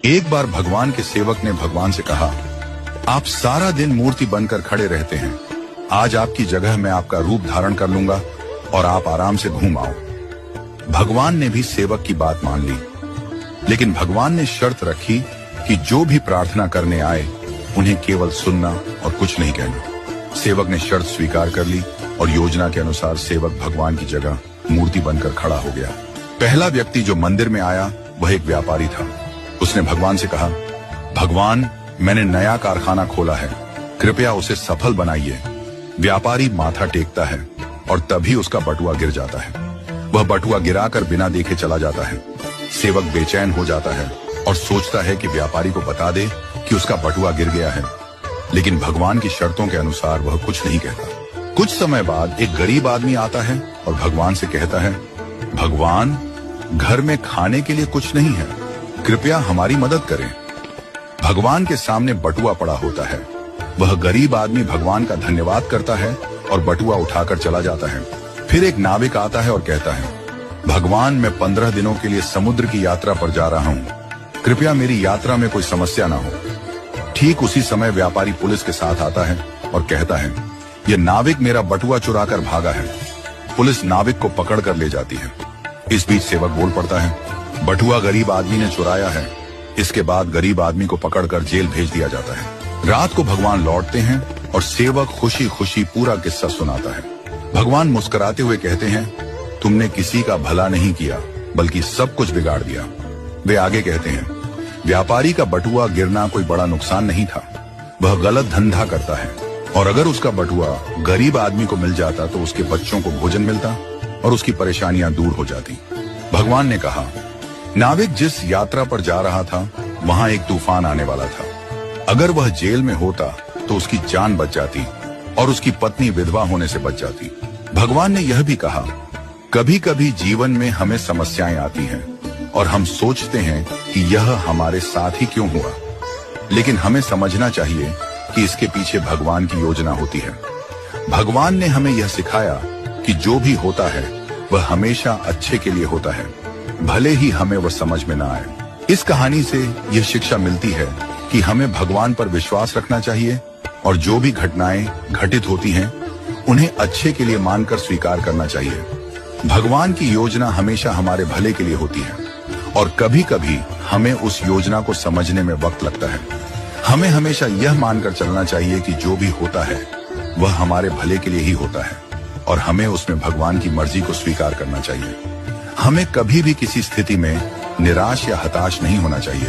एक बार भगवान के सेवक ने भगवान से कहा, आप सारा दिन मूर्ति बनकर खड़े रहते हैं, आज आपकी जगह मैं आपका रूप धारण कर लूंगा और आप आराम से घूम आओ। भगवान ने भी सेवक की बात मान ली, लेकिन भगवान ने शर्त रखी कि जो भी प्रार्थना करने आए उन्हें केवल सुनना और कुछ नहीं कहना। सेवक ने शर्त स्वीकार कर ली और योजना के अनुसार सेवक भगवान की जगह मूर्ति बनकर खड़ा हो गया। पहला व्यक्ति जो मंदिर में आया वह एक व्यापारी था। उसने भगवान से कहा, भगवान, मैंने नया कारखाना खोला है, कृपया उसे सफल बनाइए। व्यापारी माथा टेकता है और तभी उसका बटुआ गिर जाता है। वह बटुआ गिराकर बिना देखे चला जाता है। सेवक बेचैन हो जाता है और सोचता है कि व्यापारी को बता दे कि उसका बटुआ गिर गया है, लेकिन भगवान की शर्तों के अनुसार वह कुछ नहीं कहता। कुछ समय बाद एक गरीब आदमी आता है और भगवान से कहता है, भगवान, घर में खाने के लिए कुछ नहीं है, कृपया हमारी मदद करें। भगवान के सामने बटुआ पड़ा होता है। वह गरीब आदमी भगवान का धन्यवाद करता है और बटुआ उठाकर चला जाता है। फिर एक नाविक आता है और कहता है, भगवान, मैं 15 दिनों के लिए समुद्र की यात्रा पर जा रहा हूँ, कृपया मेरी यात्रा में कोई समस्या ना हो। ठीक उसी समय व्यापारी पुलिस के साथ आता है और कहता है, यह नाविक मेरा बटुआ चुराकर भागा है। पुलिस नाविक को पकड़ कर ले जाती है। इस बीच सेवक बोल पड़ता है, बटुआ गरीब आदमी ने चुराया है। इसके बाद गरीब आदमी को पकड़कर जेल भेज दिया जाता है। रात को भगवान लौटते हैं और सेवक खुशी खुशी पूरा किस्सा सुनाता है। भगवान मुस्कुराते हुए कहते हैं, तुमने किसी का भला नहीं किया बल्कि सब कुछ बिगाड़ दिया। वे आगे कहते हैं, व्यापारी का बटुआ गिरना कोई बड़ा नुकसान नहीं था, वह गलत धंधा करता है, और अगर उसका बटुआ गरीब आदमी को मिल जाता तो उसके बच्चों को भोजन मिलता और उसकी परेशानियां दूर हो जाती। भगवान ने कहा, नाविक जिस यात्रा पर जा रहा था वहां एक तूफान आने वाला था। अगर वह जेल में होता तो उसकी जान बच जाती और उसकी पत्नी विधवा होने से बच जाती। भगवान ने यह भी कहा, कभी कभी जीवन में हमें समस्याएं आती हैं और हम सोचते हैं कि यह हमारे साथ ही क्यों हुआ, लेकिन हमें समझना चाहिए कि इसके पीछे भगवान की योजना होती है। भगवान ने हमें यह सिखाया कि जो भी होता है वह हमेशा अच्छे के लिए होता है, भले ही हमें वह समझ में ना आए। इस कहानी से यह शिक्षा मिलती है कि हमें भगवान पर विश्वास रखना चाहिए और जो भी घटनाएं घटित होती हैं उन्हें अच्छे के लिए मानकर स्वीकार करना चाहिए। भगवान की योजना हमेशा हमारे भले के लिए होती है और कभी कभी हमें उस योजना को समझने में वक्त लगता है। हमें हमेशा यह मानकर चलना चाहिए कि जो भी होता है वह हमारे भले के लिए ही होता है और हमें उसमें भगवान की मर्जी को स्वीकार करना चाहिए। हमें कभी भी किसी स्थिति में निराश या हताश नहीं होना चाहिए।